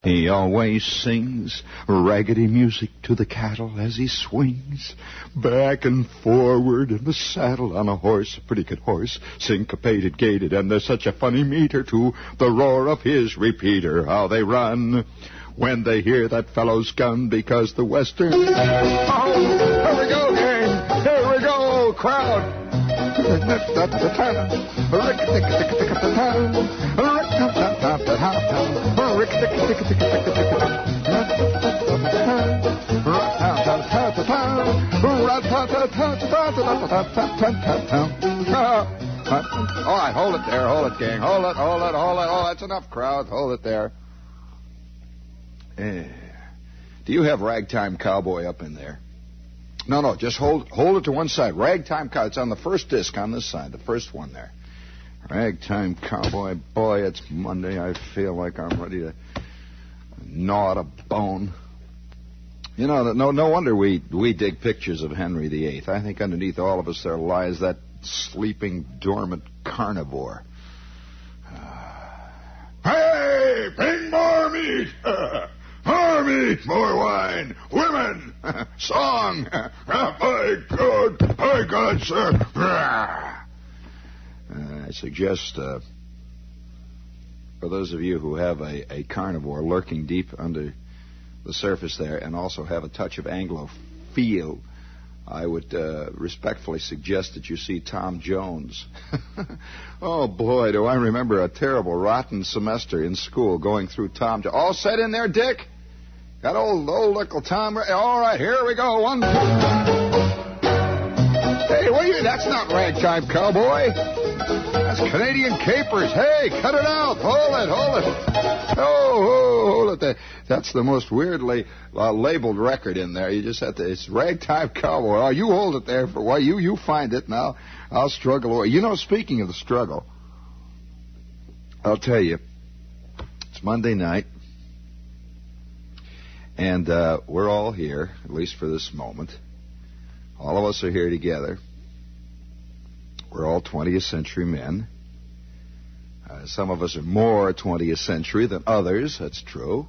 He always sings raggedy music to the cattle as he swings back and forward in the saddle on a horse, a pretty good horse, syncopated, gaited, and there's such a funny meter to the roar of his repeater. How they run when they hear that fellow's gun, because the western... Oh, here we go, gang! Here we go, crowd! All right, hold it there, hold it, gang. Hold it. Oh, that's enough, crowd. Hold it there. Do you have Ragtime Cowboy up in there? No, just hold it to one side. Ragtime Cowboy. It's on the first disc on this side, the first one there. Ragtime Cowboy. Boy, it's Monday. I feel like I'm ready to gnaw at a bone. You know, no wonder we dig pictures of Henry VIII. I think underneath all of us there lies that sleeping, dormant carnivore. Hey, bring more meat! More meat, more wine, women, song. My God, sir. I suggest, for those of you who have a carnivore lurking deep under the surface there and also have a touch of Anglophile, I would respectfully suggest that you see Tom Jones. Oh, boy, do I remember a terrible, rotten semester in school going through Tom Jones. All set in there, Dick? Got old Uncle Tom. All right, here we go. One. Hey, what are you? That's not Ragtime Cowboy. That's Canadian Capers. Hey, cut it out. Hold it. Oh, hold it there. That's the most weirdly labeled record in there. You just have to. It's Ragtime Cowboy. Oh, you hold it there for a while. You find it now. I'll struggle away. You know, speaking of the struggle, I'll tell you, it's Monday night. And we're all here, at least for this moment. All of us are here together. We're all 20th century men. Some of us are more 20th century than others. That's true.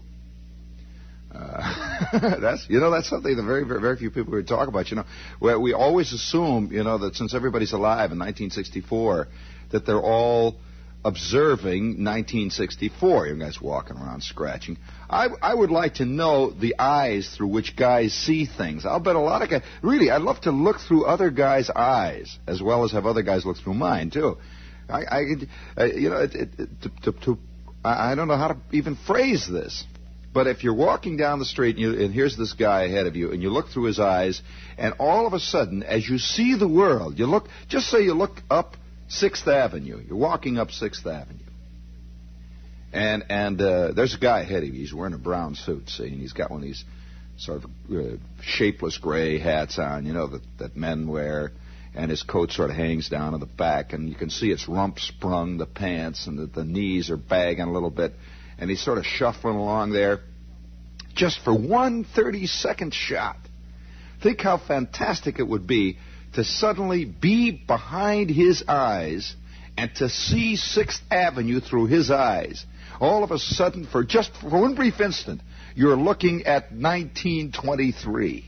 That's something that very, very, very few people would talk about. You know, where we always assume, that since everybody's alive in 1964, that they're all observing 1964. You guys walking around scratching. I would like to know the eyes through which guys see things. I'll bet a lot of guys. Really, I'd love to look through other guys' eyes as well as have other guys look through mine too. I don't know how to even phrase this. But if you're walking down the street and here's this guy ahead of you, and you look through his eyes, and all of a sudden, as you see the world, just say you look up 6th Avenue. You're walking up 6th Avenue. And there's a guy ahead of you. He's wearing a brown suit, see, and he's got one of these sort of shapeless gray hats on, that men wear, and his coat sort of hangs down in the back, and you can see it's rump sprung, the pants, and the knees are bagging a little bit, and he's sort of shuffling along there just for one 30-second shot. Think how fantastic it would be to suddenly be behind his eyes and to see 6th Avenue through his eyes. All of a sudden, for one brief instant, you're looking at 1923.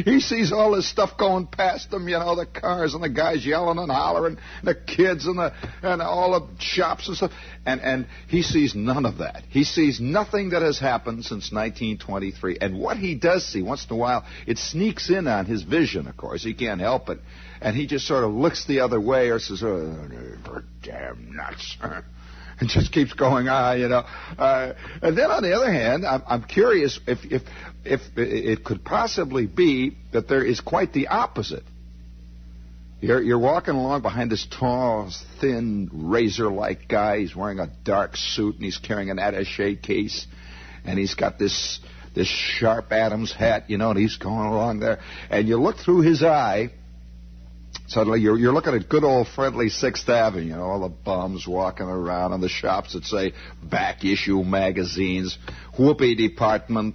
He sees all this stuff going past him, the cars and the guys yelling and hollering, the kids and all the shops and stuff, and he sees none of that. He sees nothing that has happened since 1923. And what he does see, once in a while, it sneaks in on his vision, of course. He can't help it. And he just sort of looks the other way or says, oh, damn nuts. And just keeps going, And then on the other hand, I'm curious if it could possibly be that there is quite the opposite. You're walking along behind this tall, thin, razor-like guy. He's wearing a dark suit, and he's carrying an attaché case, and he's got this sharp Adams hat, and he's going along there. And you look through his eye. Suddenly, you're looking at good old friendly 6th Avenue, all the bums walking around in the shops that say back issue magazines, whoopee department,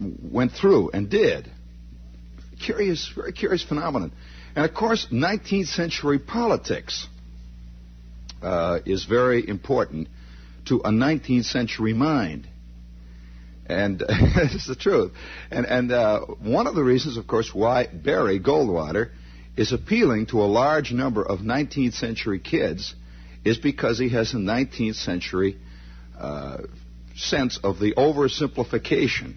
went through and did. Curious, very curious phenomenon. And of course, 19th century politics is very important to a 19th century mind. And it's the truth. And one of the reasons, of course, why Barry Goldwater is appealing to a large number of 19th century kids is because he has a 19th century sense of the oversimplification.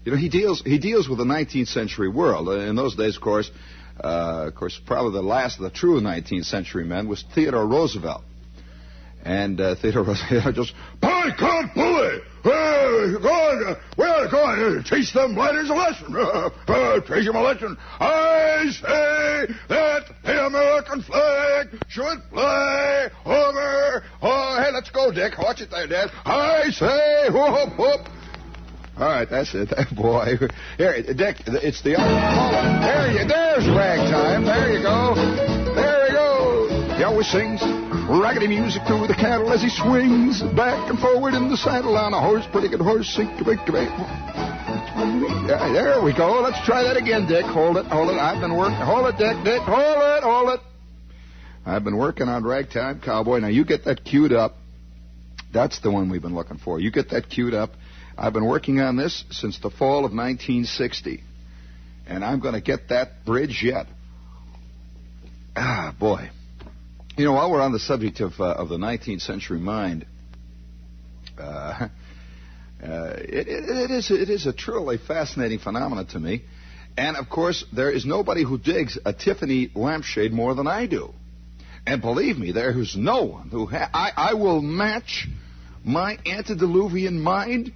You know, he deals with the 19th century world. In those days, of course, probably the last of the true 19th century men was Theodore Roosevelt. And Theodore Roosevelt just, I can't bully! Go on, teach them letters a lesson. Teach them a lesson. I say that the American flag should fly over. Oh, hey, let's go, Dick. Watch it there, Dad. I say, whoop, whoop. All right, that's it. Boy. Here, Dick, it's the other. There's ragtime. There you go. There we go. He always sings raggedy music through the cattle as he swings back and forward in the saddle on a horse, pretty good horse. There we go. Let's try that again, Dick. Hold it. I've been working. Hold it, Dick. Hold it. I've been working on Ragtime Cowboy. Now, you get that queued up. That's the one we've been looking for. You get that queued up. I've been working on this since the fall of 1960. And I'm going to get that bridge yet. Ah, boy. You know, while we're on the subject of the 19th century mind, it is a truly fascinating phenomenon to me. And, of course, there is nobody who digs a Tiffany lampshade more than I do. And believe me, there is no one who... I will match my antediluvian mind.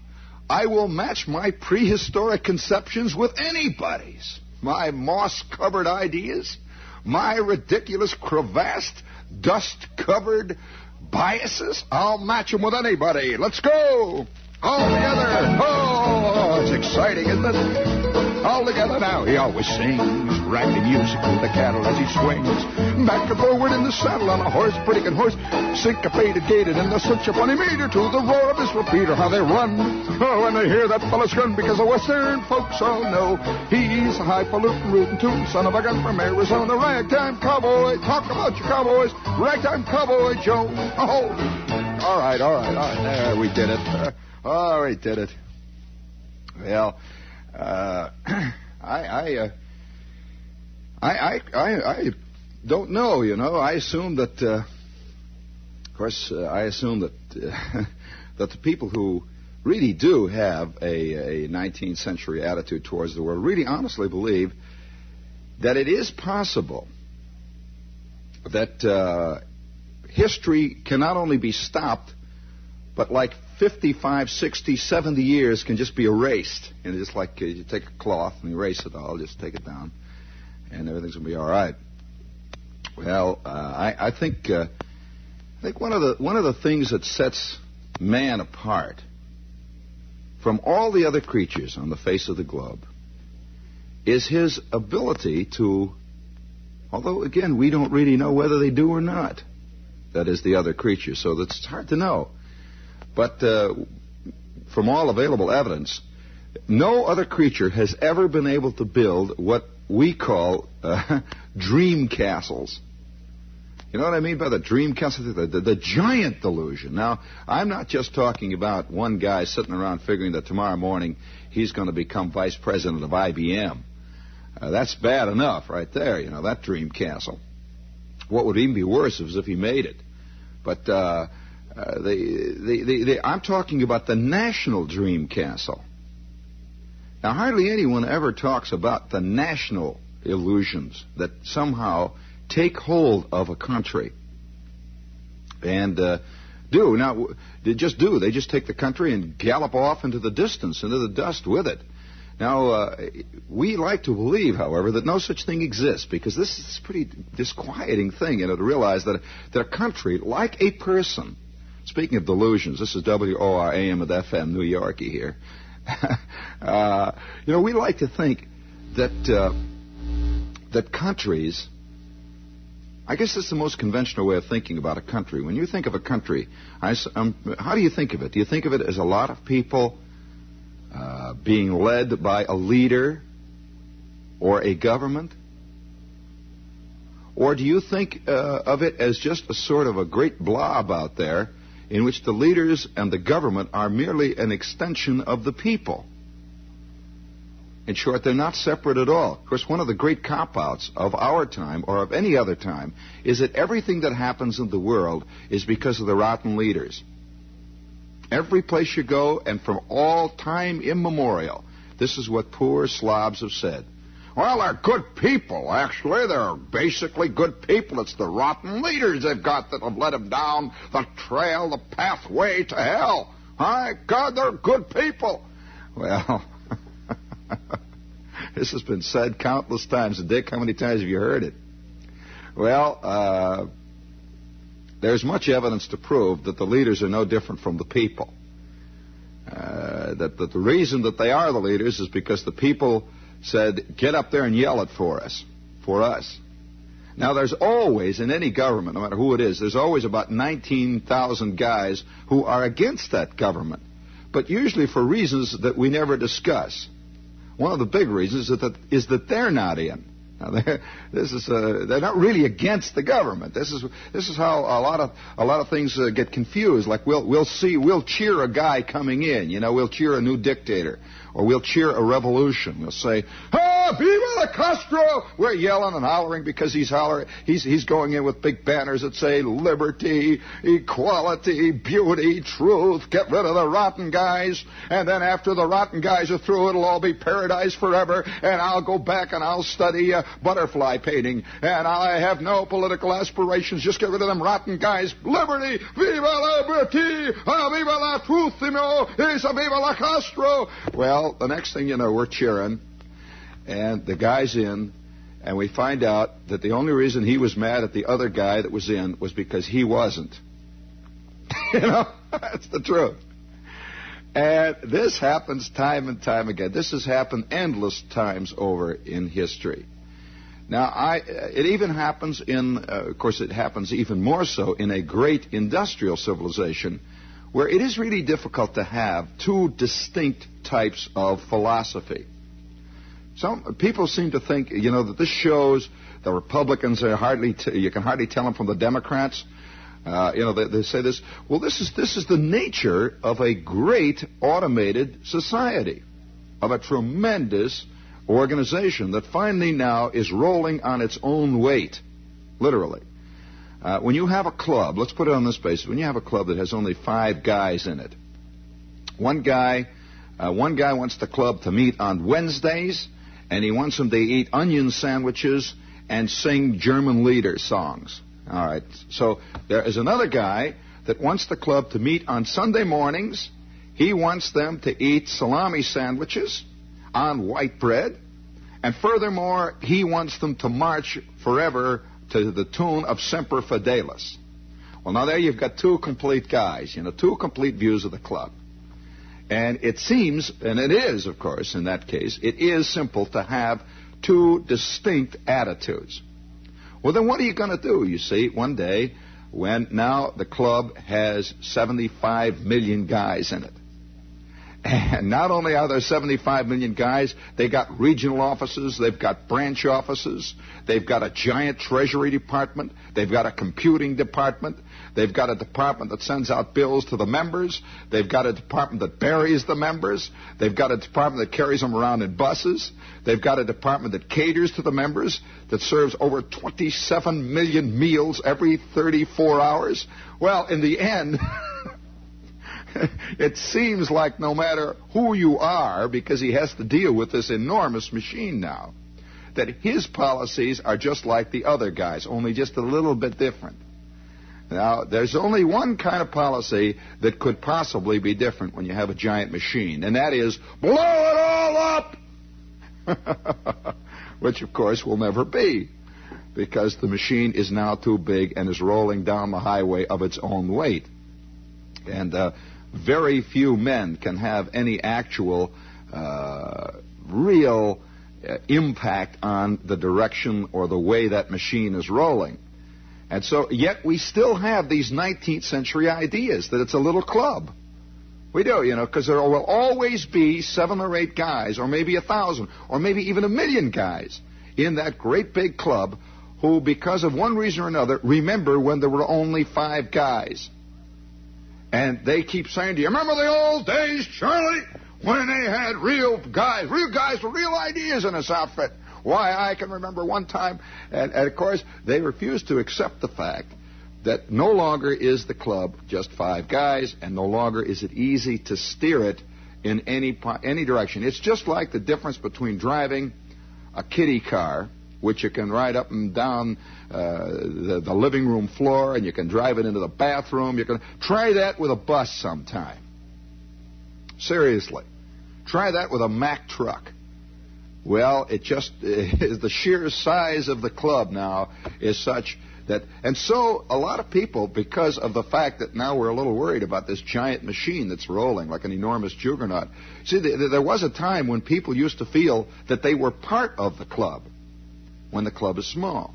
I will match my prehistoric conceptions with anybody's. My moss-covered ideas, my ridiculous crevassed, dust-covered biases, I'll match them with anybody. Let's go! All together! Oh, it's exciting, isn't it? All together now. He always sings raggedy music with the cattle as he swings back and forward in the saddle on a horse, pretty good horse, syncopated, gated, and there's such a funny meter to the roar of his repeater, how they run. Oh, when they hear that fellow's gun, because the Western folks all know he's a highfalutin, rootin' tootin' son of a gun from Arizona. Ragtime Cowboy, talk about your cowboys. Ragtime Cowboy Joe. Oh, all right. There, we did it. We did it. Well, I don't know, you know. I assume that, that the people who really do have a 19th century attitude towards the world really honestly believe that it is possible that history can not only be stopped, but like 55, 60, 70 years can just be erased. And just like you take a cloth and erase it all, just take it down, and everything's going to be all right. Well, I think one of the things that sets man apart from all the other creatures on the face of the globe is his ability to, although again we don't really know whether they do or not, that is the other creatures, so it's hard to know. But from all available evidence, no other creature has ever been able to build what we call dream castles. You know what I mean by the dream castle? The giant delusion. Now, I'm not just talking about one guy sitting around figuring that tomorrow morning he's going to become vice president of IBM. That's bad enough right there, you know, that dream castle. What would even be worse is if he made it. But I'm talking about the national dream castle. Now, hardly anyone ever talks about the national illusions that somehow take hold of a country. And do. Now, they just do. They just take the country and gallop off into the distance, into the dust with it. Now, we like to believe, however, that no such thing exists, because this is a pretty disquieting thing, you know, to realize that a country, like a person, speaking of delusions, this is WORAM at FM, New Yorkie here. You know, we like to think that that countries, I guess that's the most conventional way of thinking about a country. When you think of a country, how do you think of it? Do you think of it as a lot of people being led by a leader or a government? Or do you think of it as just a sort of a great blob out there in which the leaders and the government are merely an extension of the people? In short, they're not separate at all. Of course, one of the great cop-outs of our time, or of any other time, is that everything that happens in the world is because of the rotten leaders. Every place you go, and from all time immemorial, this is what poor slobs have said. Well, they're good people, actually. They're basically good people. It's the rotten leaders they've got that have led them down the trail, the pathway to hell. My God, they're good people. Well, this has been said countless times. Dick, how many times have you heard it? Well, there's much evidence to prove that the leaders are no different from the people. That the reason that they are the leaders is because the people said, get up there and yell it for us. Now, there's always, in any government, no matter who it is, there's always about 19,000 guys who are against that government, but usually for reasons that we never discuss. One of the big reasons is that they're not in. Now, they're not really against the government. This is how a lot of things get confused. Like we'll cheer a guy coming in. We'll cheer a new dictator, or we'll cheer a revolution. We'll say, "Ah, viva la Castro!" We're yelling and hollering because he's going in with big banners that say liberty, equality, beauty, truth. Get rid of the rotten guys, and then after the rotten guys are through, it'll all be paradise forever. And I'll go back and I'll study butterfly painting, and I have no political aspirations. Just get rid of them rotten guys. Liberty, viva la liberty, viva la truth, viva la Castro. Well, the next thing you know, we're cheering, and the guy's in, and we find out that the only reason he was mad at the other guy that was in was because he wasn't. That's the truth. And this happens time and time again. This has happened endless times over in history. Now, it even happens of course, it happens even more so in a great industrial civilization where it is really difficult to have two distinct types of philosophy. Some people seem to think, that this shows the Republicans are you can hardly tell them from the Democrats. They say this. Well, this is the nature of a great automated society, of a tremendous organization that finally now is rolling on its own weight, literally. When you have a club, let's put it on this basis. When you have a club that has only 5 guys in it, one guy wants the club to meet on Wednesdays, and he wants them to eat onion sandwiches and sing German leader songs. All right. So there is another guy that wants the club to meet on Sunday mornings. He wants them to eat salami sandwiches on white bread, and furthermore, he wants them to march forever to the tune of Semper Fidelis. Well, now there you've got 2 complete guys, 2 complete views of the club. And it seems, and it is, of course, in that case, it is simple to have 2 distinct attitudes. Well, then what are you going to do, you see, one day when now the club has 75 million guys in it? And not only are there 75 million guys, they got regional offices, they've got branch offices, they've got a giant treasury department, they've got a computing department, they've got a department that sends out bills to the members, they've got a department that buries the members, they've got a department that carries them around in buses, they've got a department that caters to the members, that serves over 27 million meals every 34 hours. Well, in the end, it seems like no matter who you are, because he has to deal with this enormous machine now, that his policies are just like the other guys, only just a little bit different. Now, there's only one kind of policy that could possibly be different when you have a giant machine, and that is, blow it all up! Which, of course, will never be, because the machine is now too big and is rolling down the highway of its own weight. And very few men can have any actual, real impact on the direction or the way that machine is rolling. And so, yet we still have these 19th century ideas that it's a little club. We do, because there will always be 7 or 8 guys, or maybe 1,000, or maybe even 1,000,000 guys in that great big club who, because of one reason or another, remember when there were only 5 guys. And they keep saying to you, remember the old days, Charlie, when they had real guys with real ideas in this outfit? Why, I can remember one time, and of course, they refuse to accept the fact that no longer is the club just 5 guys, and no longer is it easy to steer it in any direction. It's just like the difference between driving a kiddie car, which you can ride up and down the living room floor, and you can drive it into the bathroom. You can try that with a bus sometime. Seriously. Try that with a Mack truck. Well, it just the sheer size of the club now is such that, and so a lot of people, because of the fact that now we're a little worried about this giant machine that's rolling like an enormous juggernaut. See, there was a time when people used to feel that they were part of the club when the club is small.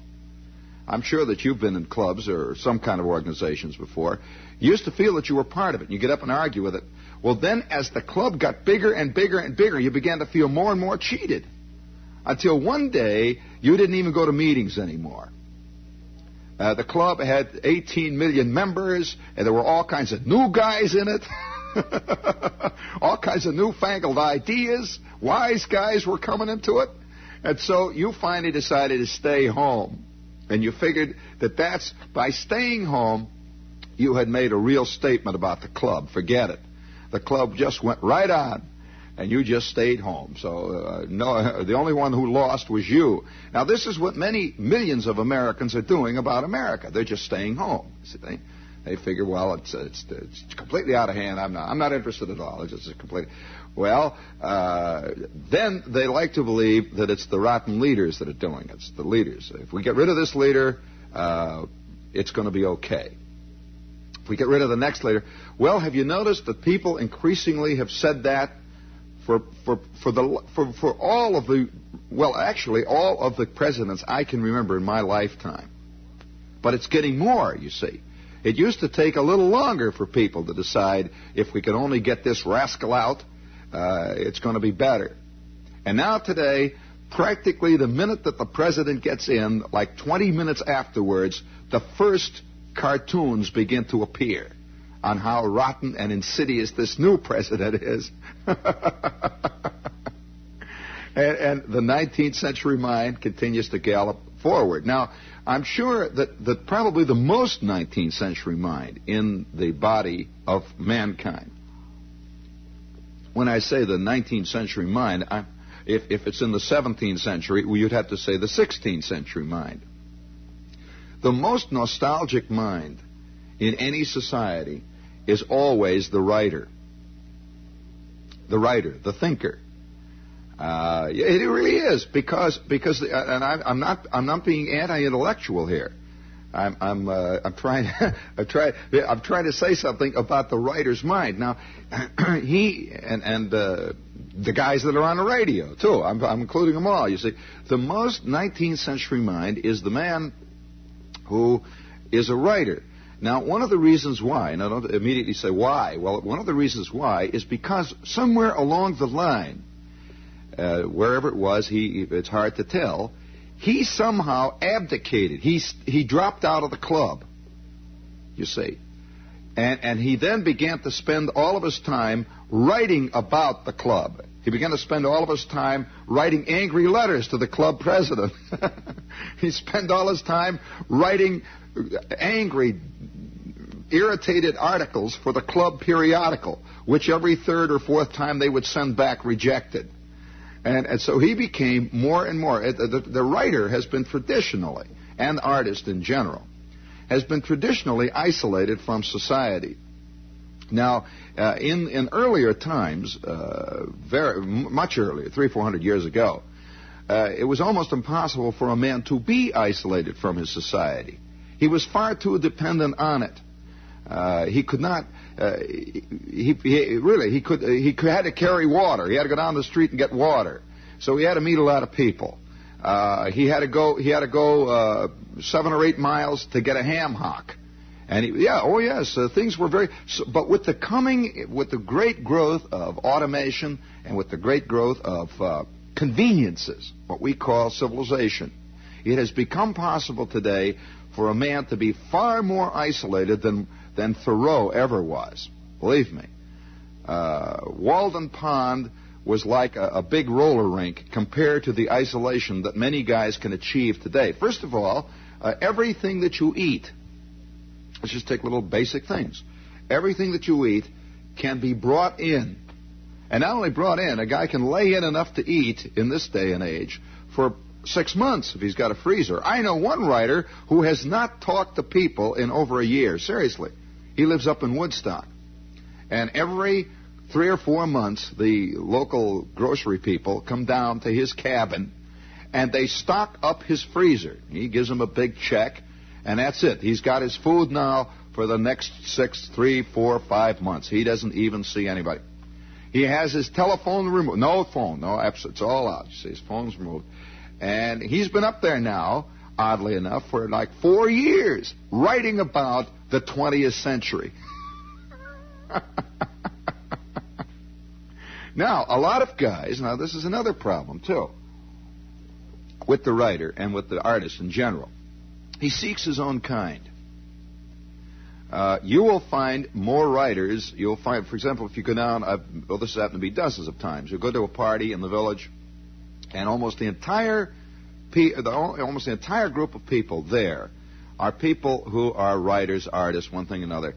I'm sure that you've been in clubs or some kind of organizations before. You used to feel that you were part of it, and you get up and argue with it. Well, then as the club got bigger and bigger and bigger, you began to feel more and more cheated. Until one day, you didn't even go to meetings anymore. The club had 18 million members, and there were all kinds of new guys in it. All kinds of newfangled ideas. Wise guys were coming into it. And so you finally decided to stay home. And you figured that by staying home, you had made a real statement about the club. Forget it. The club just went right on, and you just stayed home. So no, the only one who lost was you. Now, this is what many millions of Americans are doing about America. They're just staying home. See, they figure, well, it's completely out of hand. I'm not interested at all. It's just completely. Well, then they like to believe that it's the rotten leaders that are doing it. It's the leaders. If we get rid of this leader, it's going to be okay. If we get rid of the next leader, well, have you noticed that people increasingly have said that for all of the, well, actually all of the presidents I can remember in my lifetime. But it's getting more, you see. It used to take a little longer for people to decide if we could only get this rascal out, it's going to be better. And now today, practically the minute that the president gets in, like 20 minutes afterwards, the first cartoons begin to appear on how rotten and insidious this new president is. and the 19th century mind continues to gallop forward. Now, I'm sure that probably the most 19th century mind in the body of mankind, when I say the 19th century mind, if it's in the 17th century, well, you'd have to say the 16th century mind. The most nostalgic mind in any society is always the writer. The writer, the thinker. It really is because, and I'm not being anti-intellectual here. I'm trying to say something about the writer's mind. Now, he and the guys that are on the radio too. I'm including them all. You see, the most 19th century mind is the man who is a writer. Now, one of the reasons why, and I don't immediately say why, well, one of the reasons why is because somewhere along the line, wherever it was, it's hard to tell, he somehow abdicated. He dropped out of the club, you see. And he then began to spend all of his time writing about the club. He began to spend all of his time writing angry letters to the club president. He spent all his time writing angry, irritated articles for the club periodical, which every third or fourth time they would send back rejected. And so he became more and more. The writer has been traditionally, and the artist in general, has been traditionally isolated from society. Now, in earlier times, very much earlier, 300-400 years ago, it was almost impossible for a man to be isolated from his society. He was far too dependent on it. He could not. He had to carry water. He had to go down the street and get water. So he had to meet a lot of people. He had to go 7 or 8 miles to get a ham hock. And things were very. But with the great growth of automation and with the great growth of conveniences, what we call civilization, it has become possible today for a man to be far more isolated than Thoreau ever was. Believe me. Walden Pond was like a big roller rink compared to the isolation that many guys can achieve today. First of all, everything that you eat, let's just take little basic things. Everything that you eat can be brought in. And not only brought in, a guy can lay in enough to eat in this day and age for 6 months if he's got a freezer. I know one writer who has not talked to people in over a year. Seriously. He lives up in Woodstock. And every 3 or 4 months, the local grocery people come down to his cabin and they stock up his freezer. He gives them a big check, and that's it. He's got his food now for the next 3, 4, 5 months. He doesn't even see anybody. He has his telephone removed. No phone. No, it's all out. You see, his phone's removed. And he's been up there now, oddly enough, for like 4 years, writing about the 20th century. Now, a lot of guys, now this is another problem, too, with the writer and with the artist in general. He seeks his own kind. You will find more writers. You'll find, for example, if you go down, this has happened to be dozens of times. You'll go to a party in the village, and almost the entire group of people there are people who are writers, artists, one thing or another.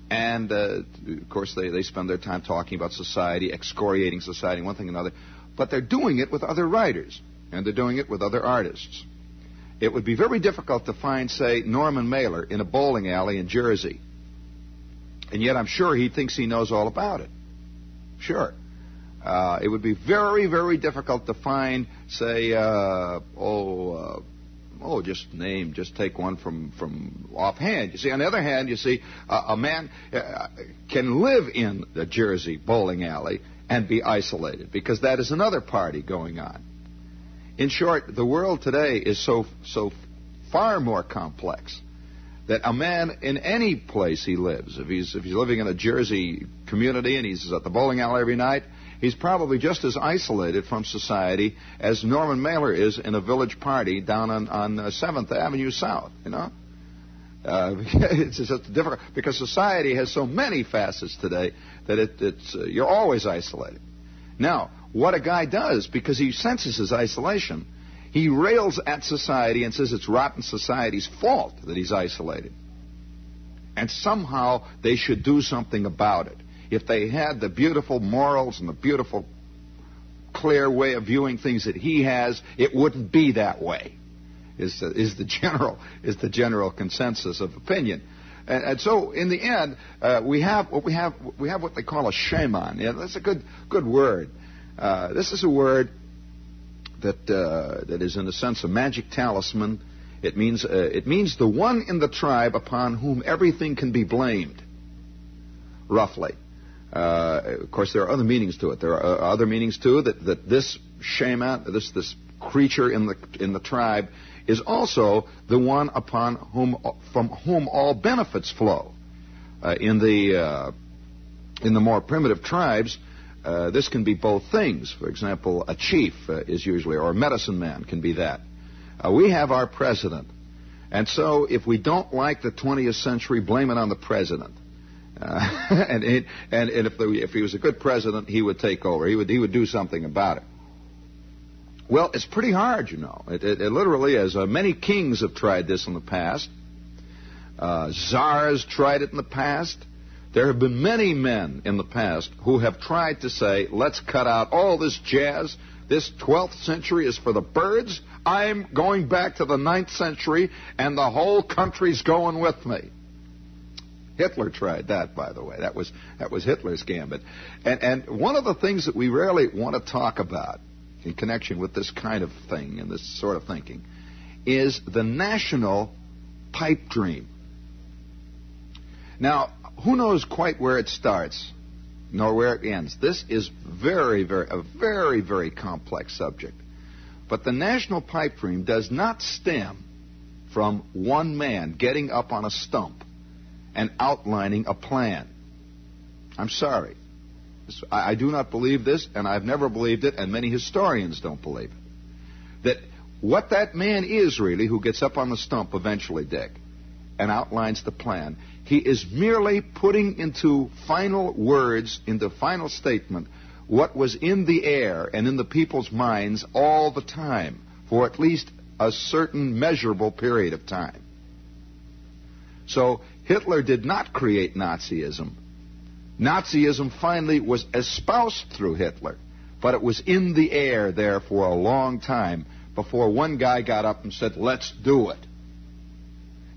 And, of course, they spend their time talking about society, excoriating society, one thing or another. But they're doing it with other writers, and they're doing it with other artists. It would be very difficult to find, say, Norman Mailer in a bowling alley in Jersey. And yet I'm sure he thinks he knows all about it. Sure. It would be very, very difficult to find, say, just take one from offhand. You see, on the other hand, you see, a man can live in the Jersey bowling alley and be isolated, because that is another party going on. In short, the world today is so far more complex that a man in any place he lives, if he's living in a Jersey community and he's at the bowling alley every night, he's probably just as isolated from society as Norman Mailer is in a village party down on 7th Avenue South, you know? It's just difficult, because society has so many facets today that you're always isolated. Now, what a guy does, because he senses his isolation, he rails at society and says it's rotten society's fault that he's isolated. And somehow they should do something about it. If they had the beautiful morals and the beautiful, clear way of viewing things that he has, it wouldn't be that way. Is the general consensus of opinion. And so, in the end, we have what they call a shaman. Yeah, that's a good word. This is a word that is, in a sense, a magic talisman. It means the one in the tribe upon whom everything can be blamed. Roughly. Of course, there are other meanings to it. There are other meanings too. That this shaman, this creature in the tribe, is also the one from whom all benefits flow. In the more primitive tribes, this can be both things. For example, a chief is usually, or a medicine man can be that. We have our president, and so if we don't like the 20th century, blame it on the president. And if he was a good president, he would take over. He would do something about it. Well, it's pretty hard, you know. It literally is. Many kings have tried this in the past. Tsars tried it in the past. There have been many men in the past who have tried to say, let's cut out all this jazz. This 12th century is for the birds. I'm going back to the 9th century, and the whole country's going with me. Hitler tried that, by the way. That was Hitler's gambit. And one of the things that we rarely want to talk about in connection with this kind of thing and this sort of thinking is the national pipe dream. Now, who knows quite where it starts nor where it ends? This is a very, very complex subject. But the national pipe dream does not stem from one man getting up on a stump and outlining a plan. I'm sorry. I do not believe this, and I've never believed it, and many historians don't believe it. That what that man is really, who gets up on the stump eventually, Dick, and outlines the plan, he is merely putting into final words, into final statement, what was in the air and in the people's minds all the time, for at least a certain measurable period of time. So Hitler did not create Nazism. Nazism finally was espoused through Hitler, but it was in the air there for a long time before one guy got up and said, let's do it.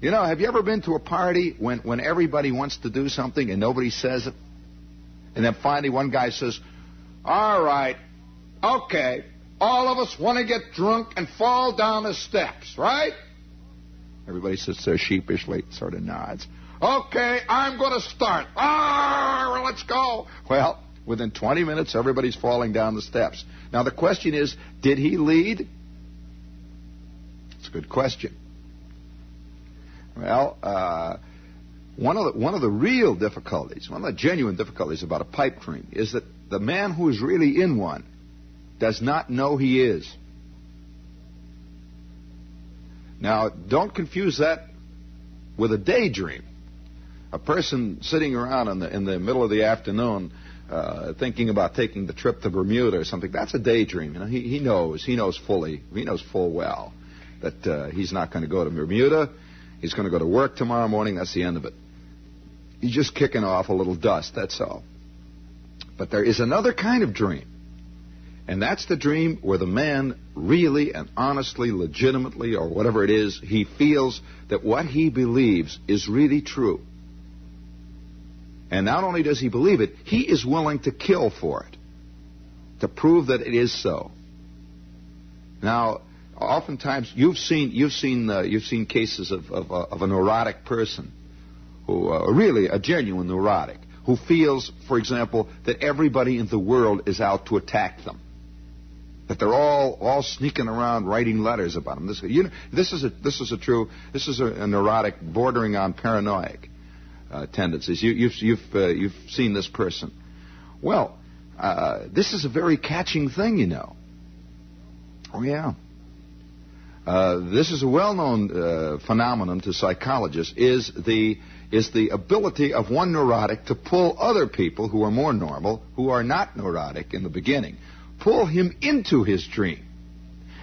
You know, have you ever been to a party when everybody wants to do something and nobody says it? And then finally one guy says, all right, okay, all of us want to get drunk and fall down the steps, right? Everybody sits there sheepishly, sort of nods. Okay, I'm going to start. Let's go. Well, within 20 minutes, everybody's falling down the steps. Now, the question is, did he lead? It's a good question. Well, one of the real difficulties, one of the genuine difficulties about a pipe dream is that the man who is really in one does not know he is. Now, don't confuse that with a daydream. A person sitting around in the middle of the afternoon thinking about taking the trip to Bermuda or something, that's a daydream. You know, he knows full well that he's not going to go to Bermuda. He's going to go to work tomorrow morning. That's the end of it. He's just kicking off a little dust, that's all. But there is another kind of dream. And that's the dream where the man really and honestly, legitimately, or whatever it is, he feels that what he believes is really true. And not only does he believe it, he is willing to kill for it, to prove that it is so. Now, oftentimes you've seen cases of a neurotic person, who really a genuine neurotic, who feels, for example, that everybody in the world is out to attack them, that they're all sneaking around writing letters about them. This is a neurotic bordering on paranoid tendencies. You've seen this person. Well, this is a very catching thing, you know. Oh yeah. This is a well-known phenomenon to psychologists. Is the ability of one neurotic to pull other people who are more normal, who are not neurotic in the beginning, pull him into his dream.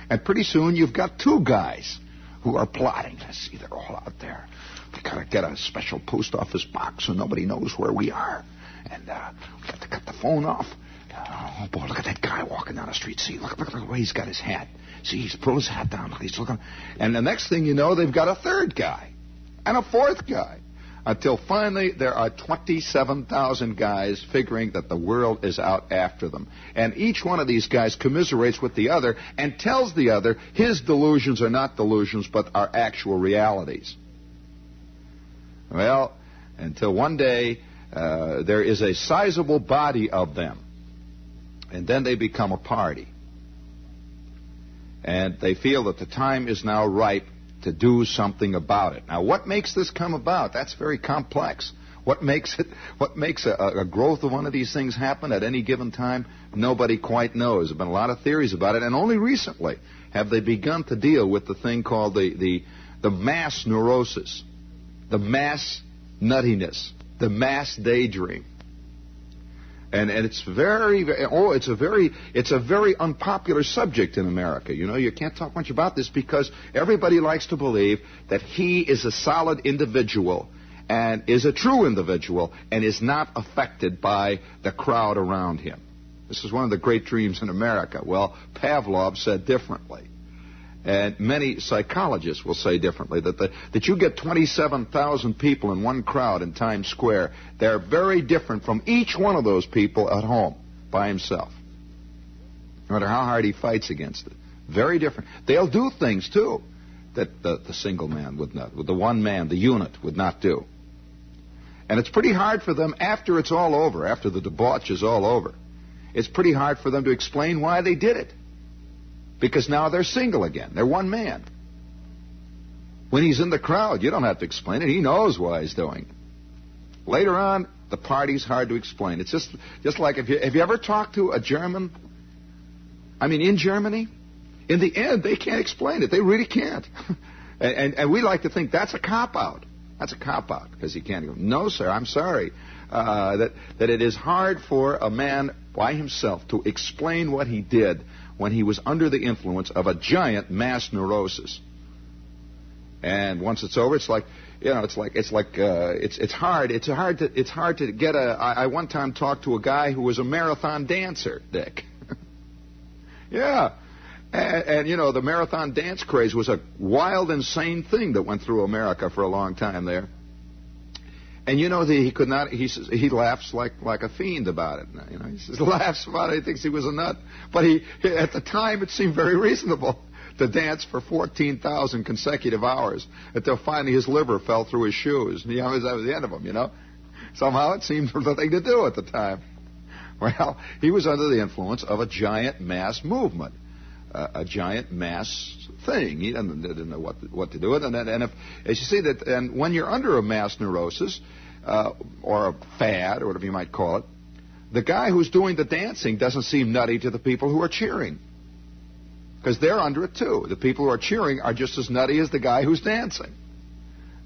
And pretty soon you've got two guys who are plotting. I see they're all out there. We got to get a special post office box so nobody knows where we are. And we got to cut the phone off. Oh, boy, look at that guy walking down the street. See, look the way he's got his hat. See, he's pulled his hat down. Look, he's looking. And the next thing you know, they've got a third guy and a fourth guy. Until finally there are 27,000 guys figuring that the world is out after them. And each one of these guys commiserates with the other and tells the other his delusions are not delusions but are actual realities. Well, until one day there is a sizable body of them. And then they become a party. And they feel that the time is now ripe to do something about it. Now, what makes this come about? That's very complex. What makes a growth of one of these things happen at any given time? Nobody quite knows. There have been a lot of theories about it, and only recently have they begun to deal with the thing called the mass neurosis, the mass nuttiness, the mass daydream. And it's a very unpopular subject in America. You know, you can't talk much about this because everybody likes to believe that he is a solid individual and is a true individual and is not affected by the crowd around him. This is one of the great dreams in America. Well, Pavlov said differently. And many psychologists will say differently, that you get 27,000 people in one crowd in Times Square. They're very different from each one of those people at home by himself. No matter how hard he fights against it. Very different. They'll do things, too, that the single man would not, the one man, the unit, would not do. And it's pretty hard for them after it's all over, after the debauch is all over. It's pretty hard for them to explain why they did it. Because now they're single again. They're one man. When he's in the crowd, you don't have to explain it. He knows why he's doing it. Later on, the party's hard to explain. It's just like have you ever talked to a German? I mean, in Germany, in the end, they can't explain it. They really can't. and we like to think that's a cop-out. That's a cop-out because he can't go, no, sir, I'm sorry. That it is hard for a man by himself to explain what he did when he was under the influence of a giant mass neurosis. And once it's over, it's like, it's hard to get I one time talked to a guy who was a marathon dancer, Dick. Yeah. And the marathon dance craze was a wild, insane thing that went through America for a long time there. And he could not. He says he laughs like a fiend about it. He says laughs about it. He thinks he was a nut. But at the time it seemed very reasonable to dance for 14,000 consecutive hours until finally his liver fell through his shoes. That was the end of him. Somehow it seemed the thing to do at the time. Well, he was under the influence of a giant mass movement. A giant mass thing. He didn't know what to do with it. And if, as you see that, and when you're under a mass neurosis or a fad or whatever you might call it, the guy who's doing the dancing doesn't seem nutty to the people who are cheering, because they're under it too. The people who are cheering are just as nutty as the guy who's dancing.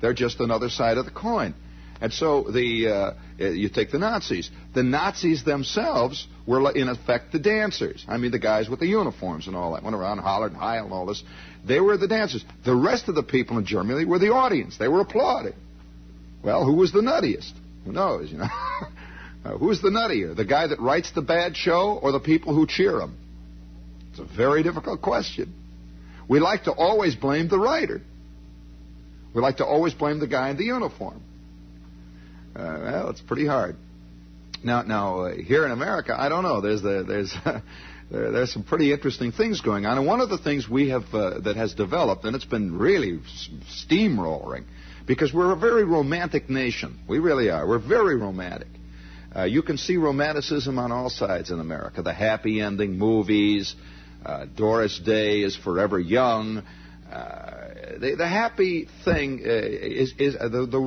They're just another side of the coin. And so you take the Nazis. The Nazis themselves were, in effect, the dancers. I mean, the guys with the uniforms and all that went around, hollered, and and all this. They were the dancers. The rest of the people in Germany were the audience. They were applauding. Well, who was the nuttiest? Who knows, Who's the nuttier? The guy that writes the bad show or the people who cheer him? It's a very difficult question. We like to always blame the writer. We like to always blame the guy in the uniform. Well, it's pretty hard. Now here in America, I don't know. There's some pretty interesting things going on, and one of the things we have that has developed, and it's been really steamrolling, because we're a very romantic nation. We really are. We're very romantic. You can see romanticism on all sides in America. The happy ending movies, Doris Day is Forever Young. The happy thing is the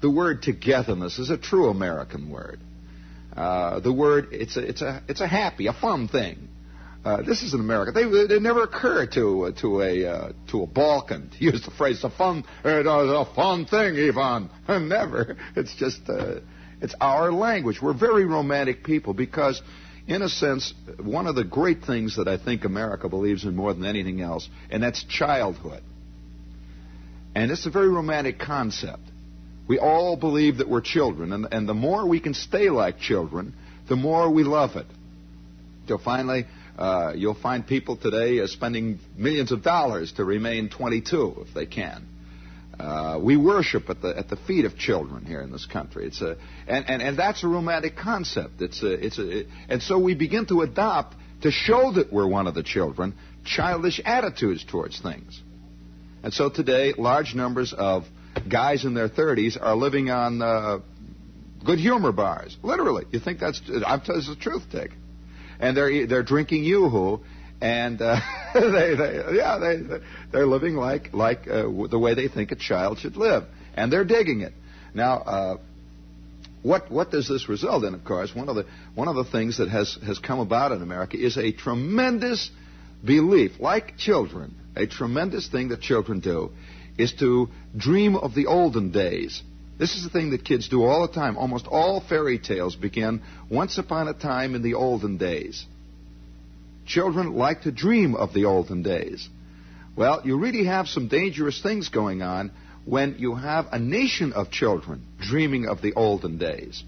word togetherness is a true American word. The word it's a happy, a fun thing. This is in America. They never occur to a Balkan to use the phrase a fun thing, Ivan. Never. It's just it's our language. We're very romantic people because, in a sense, one of the great things that I think America believes in more than anything else, and that's childhood. And it's a very romantic concept. We all believe that we're children, and the more we can stay like children, the more we love it. Till finally, you'll find people today spending millions of dollars to remain 22 if they can. We worship at the feet of children here in this country. And that's a romantic concept. And so we begin to adopt, to show that we're one of the children, childish attitudes towards things. And so today, large numbers of guys in their 30s are living on good humor bars. Literally, you think that's? I'm telling you the truth, Dick. And they're drinking Yoo-hoo, and they're living like the way they think a child should live, and they're digging it. Now, what does this result in? Of course, one of the things that has come about in America is a tremendous belief, like children. A tremendous thing that children do is to dream of the olden days. This is the thing that kids do all the time. Almost all fairy tales begin once upon a time in the olden days. Children like to dream of the olden days. Well, you really have some dangerous things going on when you have a nation of children dreaming of the olden days.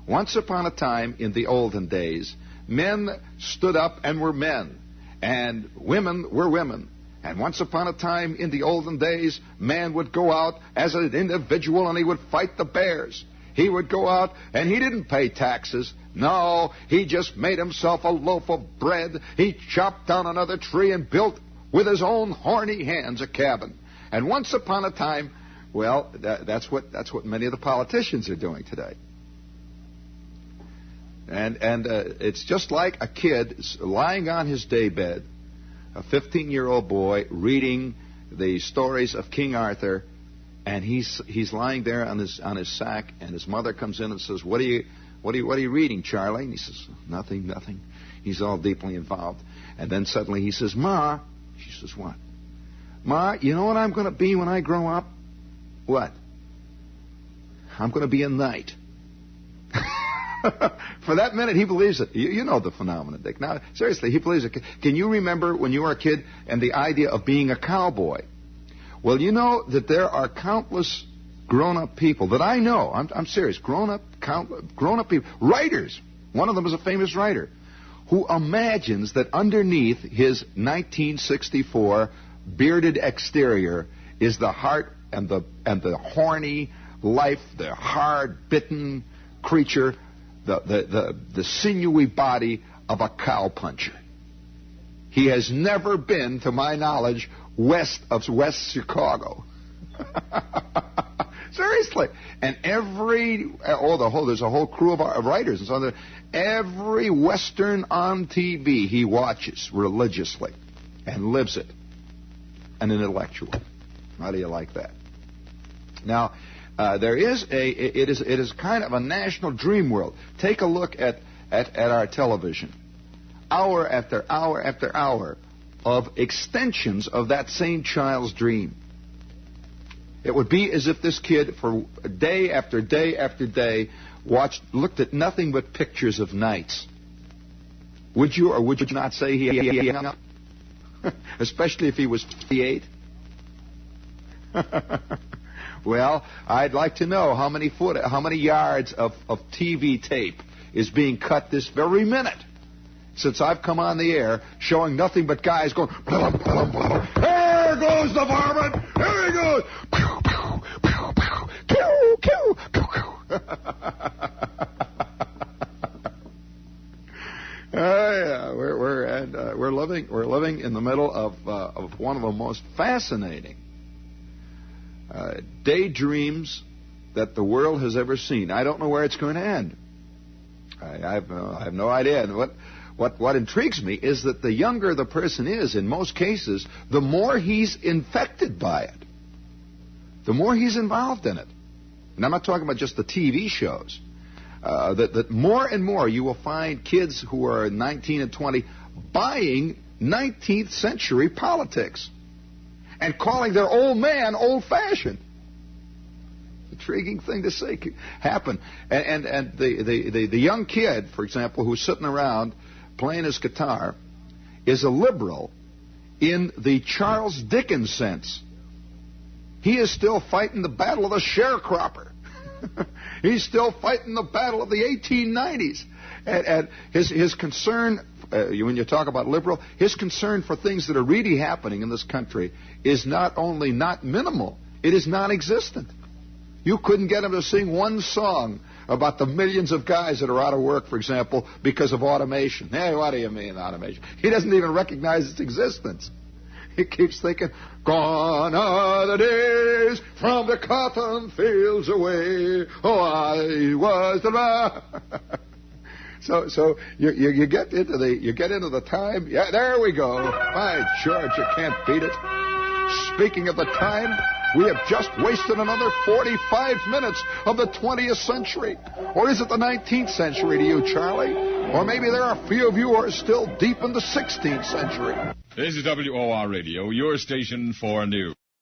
Once upon a time in the olden days, men stood up and were men, and women were women. And once upon a time in the olden days, man would go out as an individual and he would fight the bears. He would go out and he didn't pay taxes. No, he just made himself a loaf of bread. He chopped down another tree and built with his own horny hands a cabin. And once upon a time, well, that's what many of the politicians are doing today. And it's just like a kid lying on his daybed, a 15-year-old boy reading the stories of King Arthur, And he's lying there on his sack, and his mother comes in and says, What are you reading, Charlie? And he says, Nothing. He's all deeply involved. And then suddenly he says, Ma. She says, What? Ma, you know what I'm going to be when I grow up? What? I'm going to be a knight. For that minute, he believes it. You know the phenomenon, Dick. Now, seriously, he believes it. Can you remember when you were a kid and the idea of being a cowboy? Well, you know that there are countless grown-up people that I know. I'm serious. Grown-up people, writers. One of them is a famous writer who imagines that underneath his 1964 bearded exterior is the heart and the horny life, the hard-bitten creature, the sinewy body of a cowpuncher. He has never been, to my knowledge, west of West Chicago. Seriously. And there's a whole crew of writers and so on. Every Western on TV he watches religiously and lives it. An intellectual. How do you like that? Now, it is kind of a national dream world. Take a look at our television. Hour after hour after hour of extensions of that same child's dream. It would be as if this kid, for day after day after day, looked at nothing but pictures of knights. Would you or would you not say he hung up? Especially if he was 58? Well, I'd like to know how many yards of TV tape is being cut this very minute since I've come on the air showing nothing but guys going, blah, blah, blah. There goes the varmint! Here he goes! Pew, pew, pew, pew, pew, pew, pew, pew. Yeah, we're living in the middle of one of the most fascinating daydreams that the world has ever seen. I don't know where it's going to end. I have no idea. And what intrigues me is that the younger the person is, in most cases, the more he's infected by it, the more he's involved in it. And I'm not talking about just the TV shows. That more and more you will find kids who are 19 and 20 buying 19th century politics and calling their old man old-fashioned. Intriguing thing to see happen. And the young kid, for example, who's sitting around playing his guitar is a liberal in the Charles Dickens sense. He is still fighting the battle of the sharecropper. He's still fighting the battle of the 1890s. And his concern, when you talk about liberal, his concern for things that are really happening in this country is not only not minimal, it is non-existent. You couldn't get him to sing one song about the millions of guys that are out of work, for example, because of automation. Hey, what do you mean automation? He doesn't even recognize its existence. He keeps thinking, gone are the days from the cotton fields away. Oh, I was the So you get into the time. Yeah, there we go. By George, you can't beat it. Speaking of the time, we have just wasted another 45 minutes of the 20th century. Or is it the 19th century to you, Charlie? Or maybe there are a few of you who are still deep in the 16th century. This is WOR Radio, your station for news.